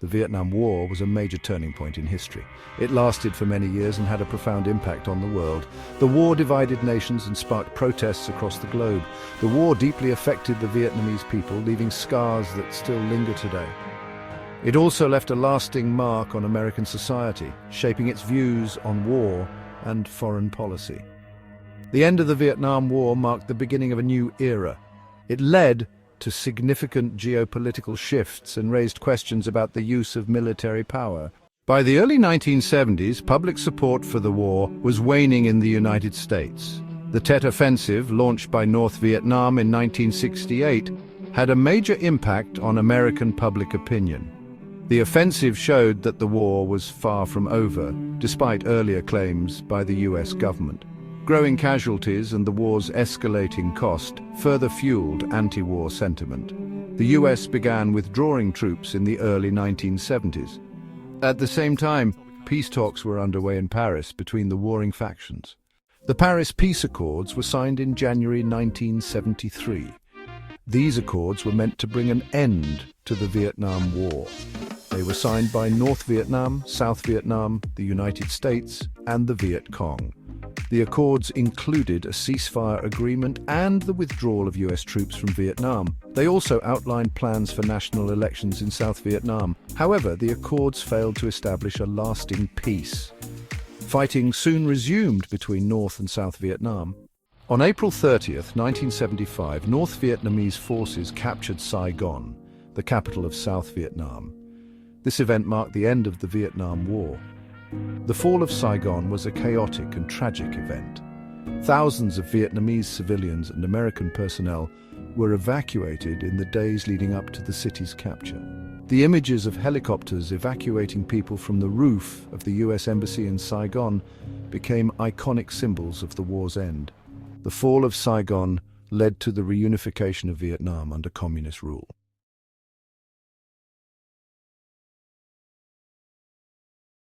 The Vietnam War was a major turning point in history. It lasted for many years and had a profound impact on the world. The war divided nations and sparked protests across the globe. The war deeply affected the Vietnamese people, leaving scars that still linger today. It also left a lasting mark on American society, shaping its views on war and foreign policy. The end of the Vietnam War marked the beginning of a new era. It led to significant geopolitical shifts and raised questions about the use of military power. By the early 1970s, public support for the war was waning in the United States. The Tet Offensive, launched by North Vietnam in 1968, had a major impact on American public opinion. The offensive showed that the war was far from over, despite earlier claims by the US government. Growing casualties and the war's escalating cost further fueled anti-war sentiment. The US began withdrawing troops in the early 1970s. At the same time, peace talks were underway in Paris between the warring factions. The Paris Peace Accords were signed in January 1973. These accords were meant to bring an end to the Vietnam War. They were signed by North Vietnam, South Vietnam, the United States, and the Viet Cong. The accords included a ceasefire agreement and the withdrawal of US troops from Vietnam. They also outlined plans for national elections in South Vietnam. However, the accords failed to establish a lasting peace. Fighting soon resumed between North and South Vietnam. On April 30th, 1975, North Vietnamese forces captured Saigon, the capital of South Vietnam. This event marked the end of the Vietnam War. The fall of Saigon was a chaotic and tragic event. Thousands of Vietnamese civilians and American personnel were evacuated in the days leading up to the city's capture. The images of helicopters evacuating people from the roof of the US Embassy in Saigon became iconic symbols of the war's end. The fall of Saigon led to the reunification of Vietnam under communist rule.